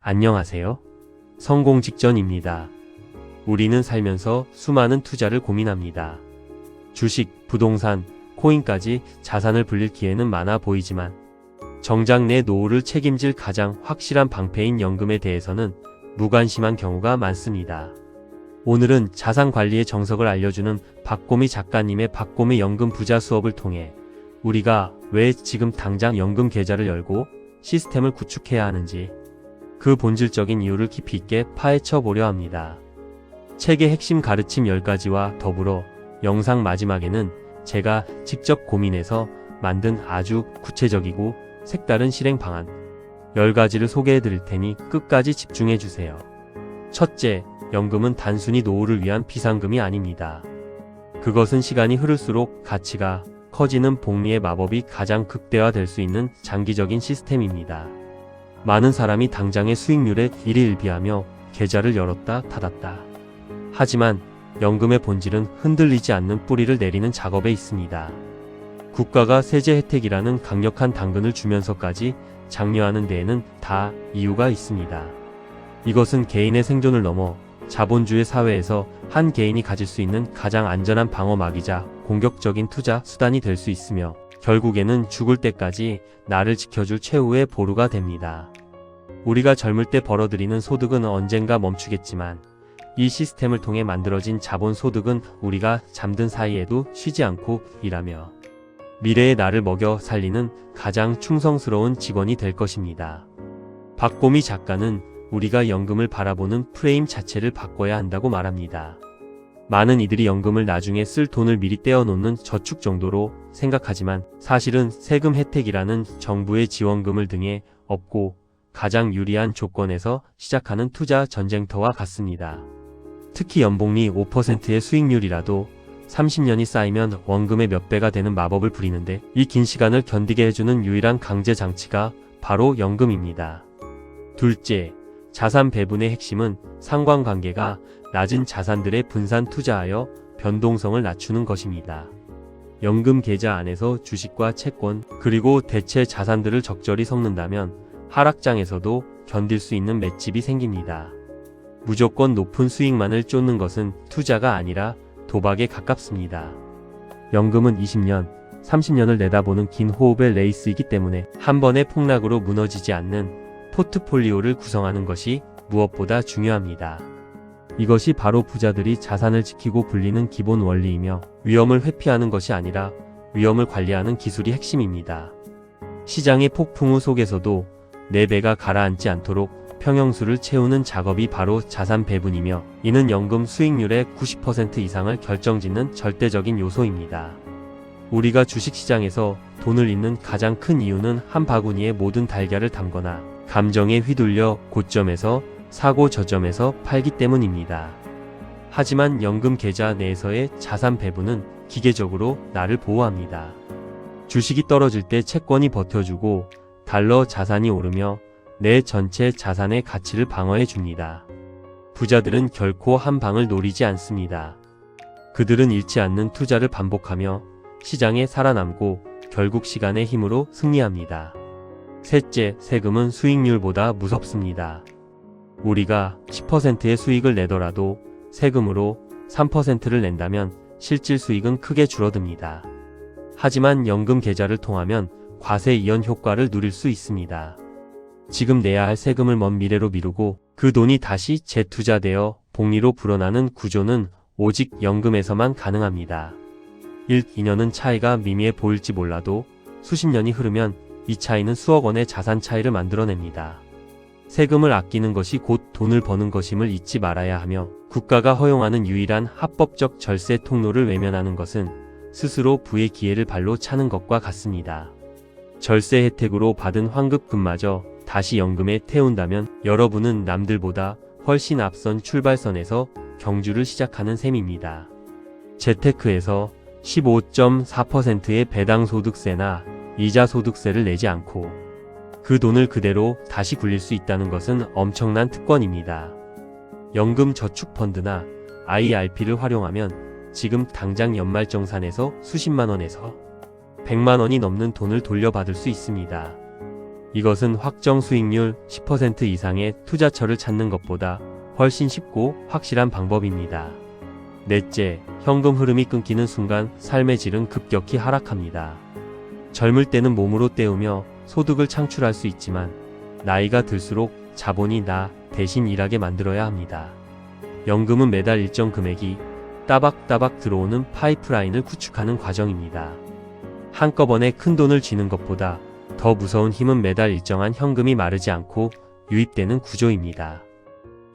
안녕하세요. 성공 직전입니다. 우리는 살면서 수많은 투자를 고민합니다. 주식, 부동산, 코인까지 자산을 불릴 기회는 많아 보이지만 정작 내 노후를 책임질 가장 확실한 방패인 연금에 대해서는 무관심한 경우가 많습니다. 오늘은 자산 관리의 정석을 알려주는 박고미 작가님의 박고미 연금 부자 수업을 통해 우리가 왜 지금 당장 연금 계좌를 열고 시스템을 구축해야 하는지 그 본질적인 이유를 깊이 있게 파헤쳐 보려 합니다. 책의 핵심 가르침 10가지와 더불어 영상 마지막에는 제가 직접 고민해서 만든 아주 구체적이고 색다른 실행 방안 10가지를 소개해 드릴 테니 끝까지 집중해 주세요. 첫째, 연금은 단순히 노후를 위한 비상금이 아닙니다. 그것은 시간이 흐를수록 가치가 커지는 복리의 마법이 가장 극대화될 수 있는 장기적인 시스템입니다. 많은 사람이 당장의 수익률에 일희일비하며 계좌를 열었다 닫았다. 하지만 연금의 본질은 흔들리지 않는 뿌리를 내리는 작업에 있습니다. 국가가 세제 혜택이라는 강력한 당근을 주면서까지 장려하는 데에는 다 이유가 있습니다. 이것은 개인의 생존을 넘어 자본주의 사회에서 한 개인이 가질 수 있는 가장 안전한 방어막이자 공격적인 투자 수단이 될 수 있으며 결국에는 죽을 때까지 나를 지켜줄 최후의 보루가 됩니다. 우리가 젊을 때 벌어들이는 소득은 언젠가 멈추겠지만 이 시스템을 통해 만들어진 자본소득은 우리가 잠든 사이에도 쉬지 않고 일하며 미래의 나를 먹여 살리는 가장 충성스러운 직원이 될 것입니다. 박고미 작가는 우리가 연금을 바라보는 프레임 자체를 바꿔야 한다고 말합니다. 많은 이들이 연금을 나중에 쓸 돈을 미리 떼어놓는 저축 정도로 생각하지만 사실은 세금 혜택이라는 정부의 지원금을 등에 업고 가장 유리한 조건에서 시작하는 투자 전쟁터와 같습니다. 특히 연복리 5%의 수익률이라도 30년이 쌓이면 원금의 몇 배가 되는 마법을 부리는데 이 긴 시간을 견디게 해주는 유일한 강제 장치가 바로 연금입니다. 둘째, 자산 배분의 핵심은 상관관계가 낮은 자산들의 분산 투자하여 변동성을 낮추는 것입니다. 연금 계좌 안에서 주식과 채권 그리고 대체 자산들을 적절히 섞는다면 하락장에서도 견딜 수 있는 맷집이 생깁니다. 무조건 높은 수익만을 쫓는 것은 투자가 아니라 도박에 가깝습니다. 연금은 20년, 30년을 내다보는 긴 호흡의 레이스이기 때문에 한 번의 폭락으로 무너지지 않는 포트폴리오를 구성하는 것이 무엇보다 중요합니다. 이것이 바로 부자들이 자산을 지키고 불리는 기본 원리이며 위험을 회피하는 것이 아니라 위험을 관리하는 기술이 핵심입니다. 시장의 폭풍 후 속에서도 내 배가 가라앉지 않도록 평형수를 채우는 작업이 바로 자산 배분이며 이는 연금 수익률의 90% 이상을 결정짓는 절대적인 요소입니다. 우리가 주식시장에서 돈을 잃는 가장 큰 이유는 한 바구니에 모든 달걀을 담거나 감정에 휘둘려 고점에서 사고 저점에서 팔기 때문입니다. 하지만 연금 계좌 내에서의 자산 배분은 기계적으로 나를 보호합니다. 주식이 떨어질 때 채권이 버텨주고 달러 자산이 오르며 내 전체 자산의 가치를 방어해 줍니다. 부자들은 결코 한 방을 노리지 않습니다. 그들은 잃지 않는 투자를 반복하며 시장에 살아남고 결국 시간의 힘으로 승리합니다. 셋째, 세금은 수익률보다 무섭습니다. 우리가 10%의 수익을 내더라도 세금으로 3%를 낸다면 실질 수익은 크게 줄어듭니다. 하지만 연금 계좌를 통하면 과세 이연 효과를 누릴 수 있습니다. 지금 내야 할 세금을 먼 미래로 미루고 그 돈이 다시 재투자되어 복리로 불어나는 구조는 오직 연금에서만 가능합니다. 1, 2년은 차이가 미미해 보일지 몰라도 수십 년이 흐르면 이 차이는 수억 원의 자산 차이를 만들어냅니다. 세금을 아끼는 것이 곧 돈을 버는 것임을 잊지 말아야 하며 국가가 허용하는 유일한 합법적 절세 통로를 외면하는 것은 스스로 부의 기회를 발로 차는 것과 같습니다. 절세 혜택으로 받은 환급금마저 다시 연금에 태운다면 여러분은 남들보다 훨씬 앞선 출발선에서 경주를 시작하는 셈입니다. 재테크에서 15.4%의 배당소득세나 이자소득세를 내지 않고 그 돈을 그대로 다시 굴릴 수 있다는 것은 엄청난 특권입니다. 연금 저축펀드나 IRP를 활용하면 지금 당장 연말정산에서 수십만 원에서 100만 원이 넘는 돈을 돌려받을 수 있습니다. 이것은 확정 수익률 10% 이상의 투자처를 찾는 것보다 훨씬 쉽고 확실한 방법입니다. 넷째, 현금 흐름이 끊기는 순간 삶의 질은 급격히 하락합니다. 젊을 때는 몸으로 때우며 소득을 창출할 수 있지만 나이가 들수록 자본이 나 대신 일하게 만들어야 합니다. 연금은 매달 일정 금액이 따박따박 들어오는 파이프라인을 구축하는 과정입니다. 한꺼번에 큰 돈을 쥐는 것보다 더 무서운 힘은 매달 일정한 현금이 마르지 않고 유입되는 구조입니다.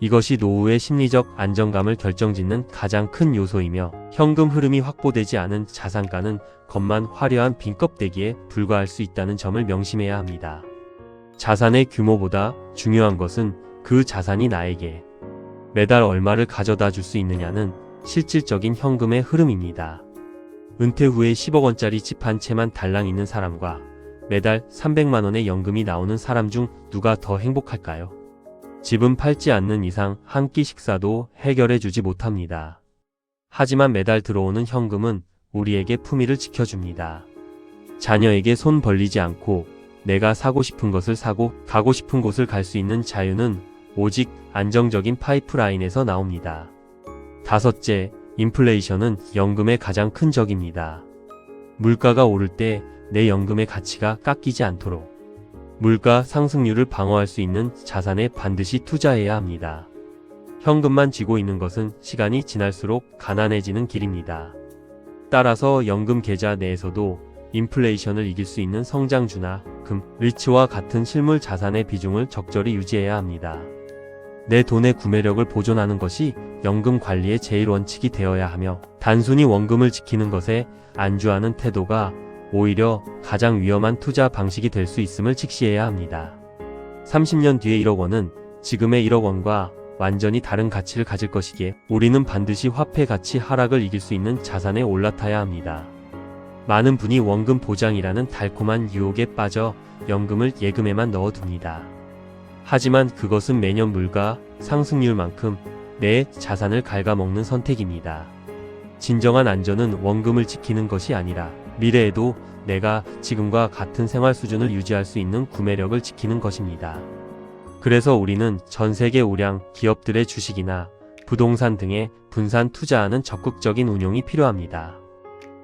이것이 노후의 심리적 안정감을 결정짓는 가장 큰 요소이며 현금 흐름이 확보되지 않은 자산가는 겉만 화려한 빈 껍데기에 불과할 수 있다는 점을 명심해야 합니다. 자산의 규모보다 중요한 것은 그 자산이 나에게 매달 얼마를 가져다 줄 수 있느냐는 실질적인 현금의 흐름입니다. 은퇴 후에 10억 원짜리 집 한 채만 달랑 있는 사람과 매달 300만 원의 연금이 나오는 사람 중 누가 더 행복할까요? 집은 팔지 않는 이상 한 끼 식사도 해결해 주지 못합니다. 하지만 매달 들어오는 현금은 우리에게 품위를 지켜줍니다. 자녀에게 손 벌리지 않고 내가 사고 싶은 것을 사고 가고 싶은 곳을 갈 수 있는 자유는 오직 안정적인 파이프라인에서 나옵니다. 다섯째, 인플레이션은 연금의 가장 큰 적입니다. 물가가 오를 때 내 연금의 가치가 깎이지 않도록 물가 상승률을 방어할 수 있는 자산에 반드시 투자해야 합니다. 현금만 쥐고 있는 것은 시간이 지날수록 가난해지는 길입니다. 따라서 연금 계좌 내에서도 인플레이션을 이길 수 있는 성장주나 금, 리츠와 같은 실물 자산의 비중을 적절히 유지해야 합니다. 내 돈의 구매력을 보존하는 것이 연금 관리의 제일 원칙이 되어야 하며 단순히 원금을 지키는 것에 안주하는 태도가 오히려 가장 위험한 투자 방식이 될 수 있음을 직시해야 합니다. 30년 뒤에 1억 원은 지금의 1억 원과 완전히 다른 가치를 가질 것이기에 우리는 반드시 화폐 가치 하락을 이길 수 있는 자산에 올라타야 합니다. 많은 분이 원금 보장이라는 달콤한 유혹에 빠져 연금을 예금에만 넣어둡니다. 하지만 그것은 매년 물가 상승률만큼 내 자산을 갉아먹는 선택입니다. 진정한 안전은 원금을 지키는 것이 아니라 미래에도 내가 지금과 같은 생활 수준을 유지할 수 있는 구매력을 지키는 것입니다. 그래서 우리는 전 세계 우량 기업들의 주식이나 부동산 등에 분산 투자하는 적극적인 운용이 필요합니다.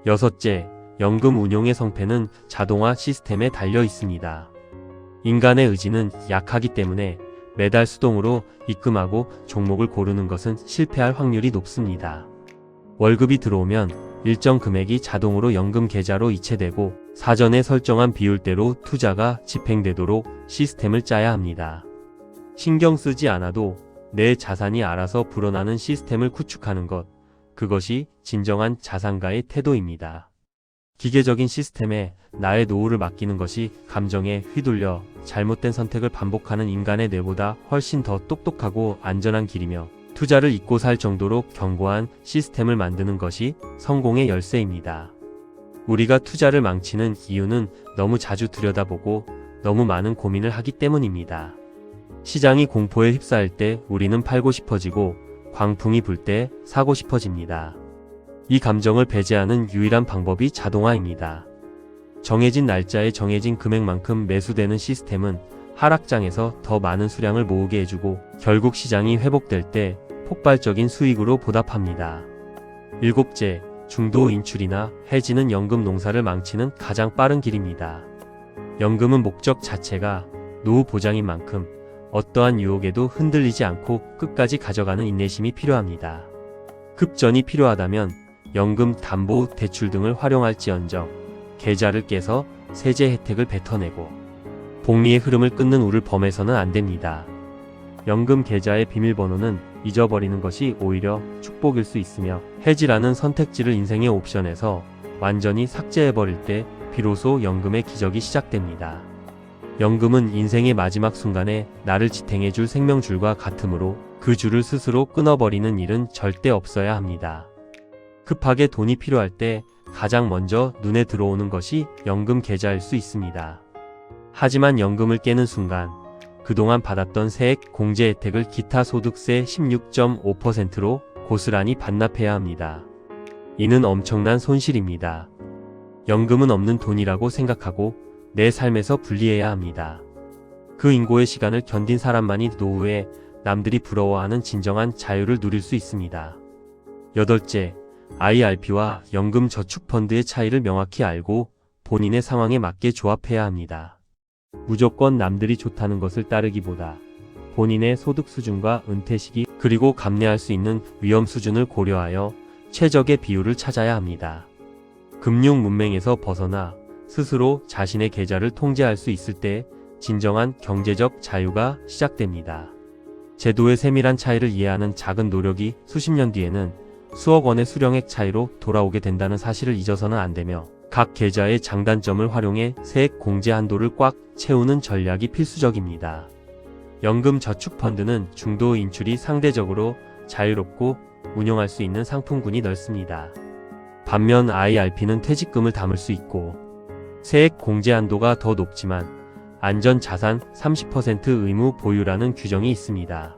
여섯째, 연금 운용의 성패는 자동화 시스템에 달려 있습니다. 인간의 의지는 약하기 때문에 매달 수동으로 입금하고 종목을 고르는 것은 실패할 확률이 높습니다. 월급이 들어오면 일정 금액이 자동으로 연금 계좌로 이체되고 사전에 설정한 비율대로 투자가 집행되도록 시스템을 짜야 합니다. 신경 쓰지 않아도 내 자산이 알아서 불어나는 시스템을 구축하는 것, 그것이 진정한 자산가의 태도입니다. 기계적인 시스템에 나의 노후를 맡기는 것이 감정에 휘둘려 잘못된 선택을 반복하는 인간의 뇌보다 훨씬 더 똑똑하고 안전한 길이며 투자를 잊고 살 정도로 견고한 시스템을 만드는 것이 성공의 열쇠입니다. 우리가 투자를 망치는 이유는 너무 자주 들여다보고 너무 많은 고민을 하기 때문입니다. 시장이 공포에 휩싸일 때 우리는 팔고 싶어지고 광풍이 불 때 사고 싶어집니다. 이 감정을 배제하는 유일한 방법이 자동화입니다. 정해진 날짜에 정해진 금액만큼 매수되는 시스템은 하락장에서 더 많은 수량을 모으게 해주고 결국 시장이 회복될 때 폭발적인 수익으로 보답합니다. 일곱째, 중도 인출이나 해지는 연금 농사를 망치는 가장 빠른 길입니다. 연금은 목적 자체가 노후 보장인 만큼 어떠한 유혹에도 흔들리지 않고 끝까지 가져가는 인내심이 필요합니다. 급전이 필요하다면 연금 담보 대출 등을 활용할지언정 계좌를 깨서 세제 혜택을 뱉어내고 복리의 흐름을 끊는 우를 범해서는 안 됩니다. 연금 계좌의 비밀번호는 잊어버리는 것이 오히려 축복일 수 있으며 해지라는 선택지를 인생의 옵션에서 완전히 삭제해버릴 때 비로소 연금의 기적이 시작됩니다. 연금은 인생의 마지막 순간에 나를 지탱해줄 생명줄과 같으므로 그 줄을 스스로 끊어버리는 일은 절대 없어야 합니다. 급하게 돈이 필요할 때 가장 먼저 눈에 들어오는 것이 연금 계좌일 수 있습니다. 하지만 연금을 깨는 순간 그동안 받았던 세액 공제 혜택을 기타 소득세 16.5%로 고스란히 반납해야 합니다. 이는 엄청난 손실입니다. 연금은 없는 돈이라고 생각하고 내 삶에서 분리해야 합니다. 그 인고의 시간을 견딘 사람만이 노후에 남들이 부러워하는 진정한 자유를 누릴 수 있습니다. 여덟째, IRP와 연금저축펀드의 차이를 명확히 알고 본인의 상황에 맞게 조합해야 합니다. 무조건 남들이 좋다는 것을 따르기보다 본인의 소득 수준과 은퇴 시기 그리고 감내할 수 있는 위험 수준을 고려하여 최적의 비율을 찾아야 합니다. 금융 문맹에서 벗어나 스스로 자신의 계좌를 통제할 수 있을 때 진정한 경제적 자유가 시작됩니다. 제도의 세밀한 차이를 이해하는 작은 노력이 수십 년 뒤에는 수억 원의 수령액 차이로 돌아오게 된다는 사실을 잊어서는 안 되며 각 계좌의 장단점을 활용해 세액 공제 한도를 꽉 채우는 전략이 필수적입니다. 연금저축펀드는 중도 인출이 상대적으로 자유롭고 운용할 수 있는 상품군이 넓습니다. 반면 IRP는 퇴직금을 담을 수 있고 세액 공제 한도가 더 높지만 안전자산 30% 의무 보유라는 규정이 있습니다.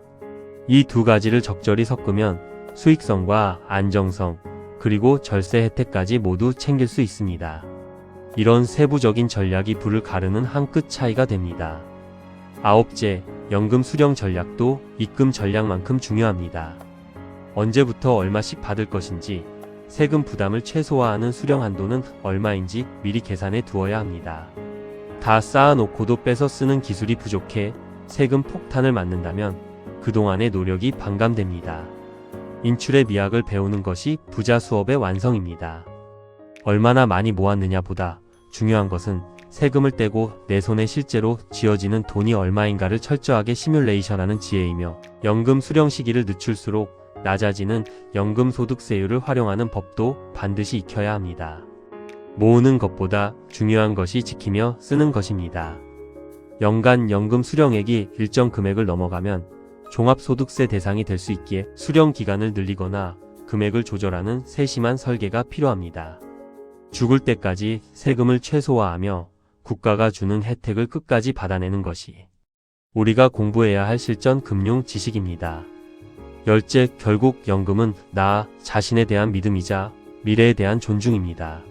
이 두 가지를 적절히 섞으면 수익성과 안정성, 그리고 절세 혜택까지 모두 챙길 수 있습니다. 이런 세부적인 전략이 부를 가르는 한 끗 차이가 됩니다. 아홉째, 연금 수령 전략도 입금 전략만큼 중요합니다. 언제부터 얼마씩 받을 것인지, 세금 부담을 최소화하는 수령 한도는 얼마인지 미리 계산해 두어야 합니다. 다 쌓아놓고도 빼서 쓰는 기술이 부족해 세금 폭탄을 맞는다면 그동안의 노력이 반감됩니다. 인출의 미학을 배우는 것이 부자 수업의 완성입니다. 얼마나 많이 모았느냐 보다 중요한 것은 세금을 떼고 내 손에 실제로 쥐어지는 돈이 얼마인가를 철저하게 시뮬레이션하는 지혜이며 연금 수령 시기를 늦출수록 낮아지는 연금소득세율을 활용하는 법도 반드시 익혀야 합니다. 모으는 것보다 중요한 것이 지키며 쓰는 것입니다. 연간 연금 수령액이 일정 금액을 넘어가면 종합소득세 대상이 될 수 있기에 수령 기간을 늘리거나 금액을 조절하는 세심한 설계가 필요합니다. 죽을 때까지 세금을 최소화하며 국가가 주는 혜택을 끝까지 받아내는 것이 우리가 공부해야 할 실전 금융 지식입니다. 열째, 결국 연금은 나 자신에 대한 믿음이자 미래에 대한 존중입니다.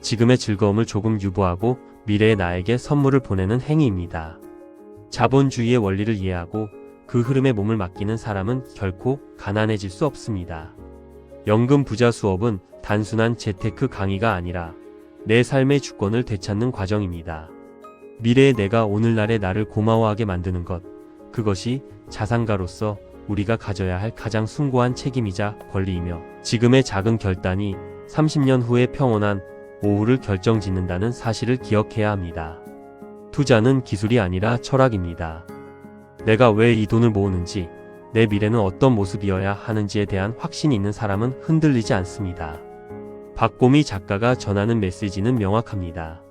지금의 즐거움을 조금 유보하고 미래의 나에게 선물을 보내는 행위입니다. 자본주의의 원리를 이해하고 그 흐름에 몸을 맡기는 사람은 결코 가난해질 수 없습니다. 연금 부자 수업은 단순한 재테크 강의가 아니라 내 삶의 주권을 되찾는 과정입니다. 미래의 내가 오늘날의 나를 고마워하게 만드는 것, 그것이 자산가로서 우리가 가져야 할 가장 숭고한 책임이자 권리이며 지금의 작은 결단이 30년 후의 평온한 오후를 결정짓는다는 사실을 기억해야 합니다. 투자는 기술이 아니라 철학입니다. 내가 왜 이 돈을 모으는지, 내 미래는 어떤 모습이어야 하는지에 대한 확신이 있는 사람은 흔들리지 않습니다. 박보미 작가가 전하는 메시지는 명확합니다.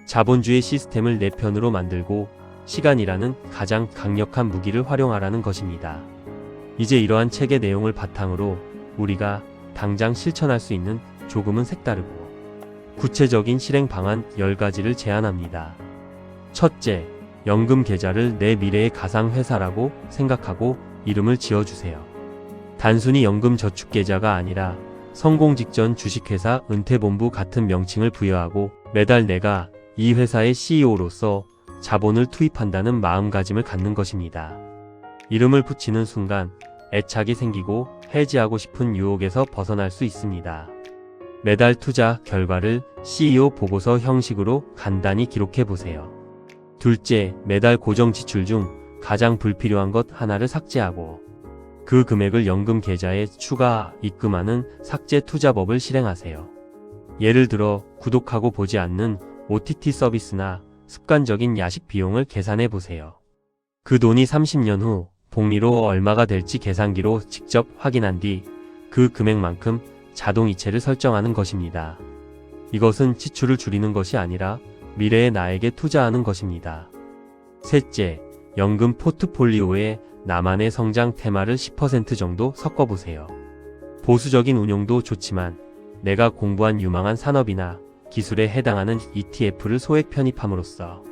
자본주의 시스템을 내 편으로 만들고 시간이라는 가장 강력한 무기를 활용하라는 것입니다. 이제 이러한 책의 내용을 바탕으로 우리가 당장 실천할 수 있는 조금은 색다르고 구체적인 실행 방안 10가지를 제안합니다. 첫째, 연금 계좌를 내 미래의 가상회사라고 생각하고 이름을 지어주세요. 단순히 연금저축계좌가 아니라 성공 직전 주식회사 은퇴본부 같은 명칭을 부여하고 매달 내가 이 회사의 CEO로서 자본을 투입한다는 마음가짐을 갖는 것입니다. 이름을 붙이는 순간 애착이 생기고 해지하고 싶은 유혹에서 벗어날 수 있습니다. 매달 투자 결과를 CEO 보고서 형식으로 간단히 기록해 보세요. 둘째, 매달 고정 지출 중 가장 불필요한 것 하나를 삭제하고 그 금액을 연금 계좌에 추가 입금하는 삭제 투자법을 실행하세요. 예를 들어 구독하고 보지 않는 OTT 서비스나 습관적인 야식 비용을 계산해 보세요. 그 돈이 30년 후 복리로 얼마가 될지 계산기로 직접 확인한 뒤 그 금액만큼 자동이체를 설정하는 것입니다. 이것은 지출을 줄이는 것이 아니라 미래의 나에게 투자하는 것입니다. 셋째, 연금 포트폴리오에 나만의 성장 테마를 10% 정도 섞어보세요. 보수적인 운용도 좋지만 내가 공부한 유망한 산업이나 기술에 해당하는 ETF를 소액 편입함으로써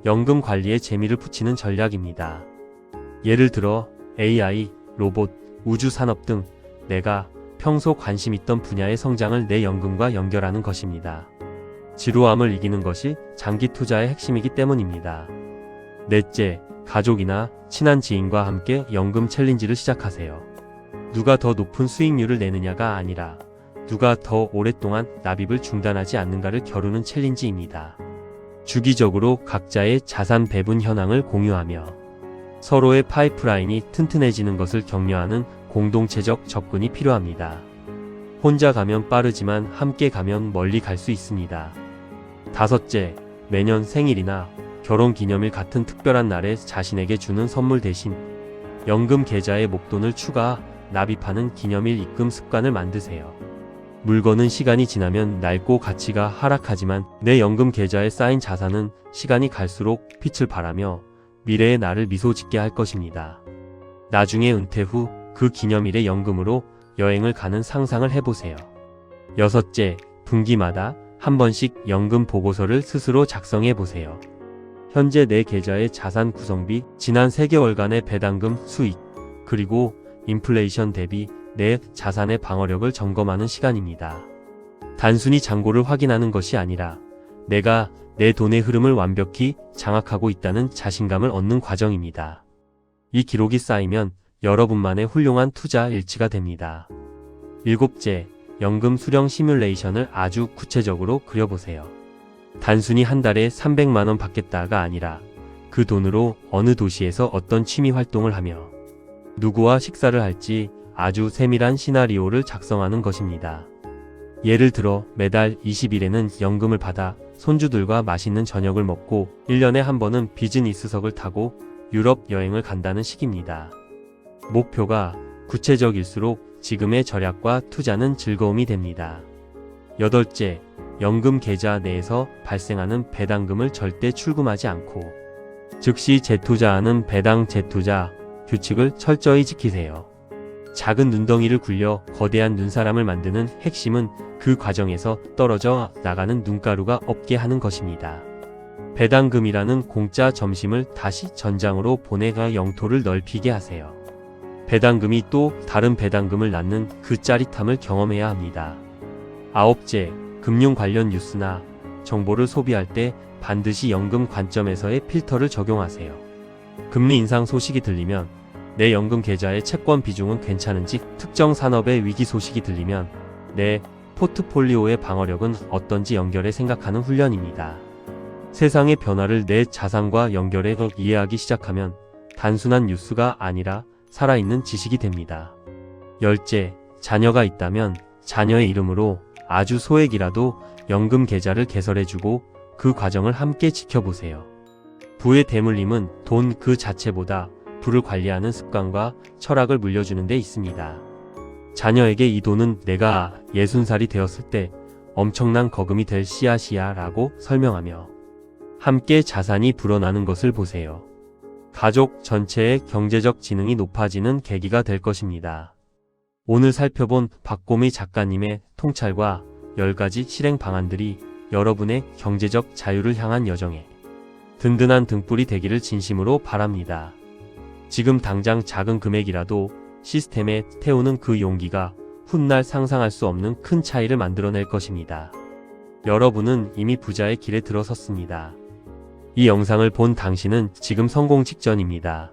연금 관리에 재미를 붙이는 전략입니다. 예를 들어 AI, 로봇, 우주 산업 등 내가 평소 관심 있던 분야의 성장을 내 연금과 연결하는 것입니다. 지루함을 이기는 것이 장기 투자의 핵심이기 때문입니다. 넷째, 가족이나 친한 지인과 함께 연금 챌린지를 시작하세요. 누가 더 높은 수익률을 내느냐가 아니라 누가 더 오랫동안 납입을 중단하지 않는가를 겨루는 챌린지입니다. 주기적으로 각자의 자산 배분 현황을 공유하며 서로의 파이프라인이 튼튼해지는 것을 격려하는 공동체적 접근이 필요합니다. 혼자 가면 빠르지만 함께 가면 멀리 갈 수 있습니다. 다섯째, 매년 생일이나 결혼기념일 같은 특별한 날에 자신에게 주는 선물 대신 연금 계좌에 목돈을 추가 납입하는 기념일 입금 습관을 만드세요. 물건은 시간이 지나면 낡고 가치가 하락하지만 내 연금 계좌에 쌓인 자산은 시간이 갈수록 빛을 발하며 미래의 나를 미소 짓게 할 것입니다. 나중에 은퇴 후 그 기념일에 연금으로 여행을 가는 상상을 해보세요. 여섯째, 분기마다 한 번씩 연금 보고서를 스스로 작성해 보세요. 현재 내 계좌의 자산 구성비, 지난 3개월간의 배당금 수익, 그리고 인플레이션 대비 내 자산의 방어력을 점검하는 시간입니다. 단순히 잔고를 확인하는 것이 아니라 내가 내 돈의 흐름을 완벽히 장악하고 있다는 자신감을 얻는 과정입니다. 이 기록이 쌓이면 여러분만의 훌륭한 투자 일지가 됩니다. 일곱째, 연금 수령 시뮬레이션을 아주 구체적으로 그려보세요. 단순히 한 달에 300만원 받겠다가 아니라 그 돈으로 어느 도시에서 어떤 취미 활동을 하며 누구와 식사를 할지 아주 세밀한 시나리오를 작성하는 것입니다. 예를 들어 매달 20일에는 연금을 받아 손주들과 맛있는 저녁을 먹고 1년에 한 번은 비즈니스석을 타고 유럽 여행을 간다는 식입니다. 목표가 구체적일수록 지금의 절약과 투자는 즐거움이 됩니다. 여덟째, 연금 계좌 내에서 발생하는 배당금을 절대 출금하지 않고 즉시 재투자하는 배당 재투자 규칙을 철저히 지키세요. 작은 눈덩이를 굴려 거대한 눈사람을 만드는 핵심은 그 과정에서 떨어져 나가는 눈가루가 없게 하는 것입니다. 배당금이라는 공짜 점심을 다시 전장으로 보내가 영토를 넓히게 하세요. 배당금이 또 다른 배당금을 낳는 그 짜릿함을 경험해야 합니다. 아홉째, 금융 관련 뉴스나 정보를 소비할 때 반드시 연금 관점에서의 필터를 적용하세요. 금리 인상 소식이 들리면 내 연금 계좌의 채권 비중은 괜찮은지, 특정 산업의 위기 소식이 들리면 내 포트폴리오의 방어력은 어떤지 연결해 생각하는 훈련입니다. 세상의 변화를 내 자산과 연결해 이해하기 시작하면 단순한 뉴스가 아니라 살아있는 지식이 됩니다. 열째, 자녀가 있다면 자녀의 이름으로 아주 소액이라도 연금 계좌를 개설해주고 그 과정을 함께 지켜보세요. 부의 대물림은 돈 그 자체보다 부를 관리하는 습관과 철학을 물려주는 데 있습니다. 자녀에게 이 돈은 내가 60살이 되었을 때 엄청난 거금이 될 씨앗이야 라고 설명하며 함께 자산이 불어나는 것을 보세요. 가족 전체의 경제적 지능이 높아지는 계기가 될 것입니다. 오늘 살펴본 박고미 작가님의 통찰과 10가지 실행 방안들이 여러분의 경제적 자유를 향한 여정에 든든한 등불이 되기를 진심으로 바랍니다. 지금 당장 작은 금액이라도 시스템에 태우는 그 용기가 훗날 상상할 수 없는 큰 차이를 만들어낼 것입니다. 여러분은 이미 부자의 길에 들어섰습니다. 이 영상을 본 당신은 지금 성공 직전입니다.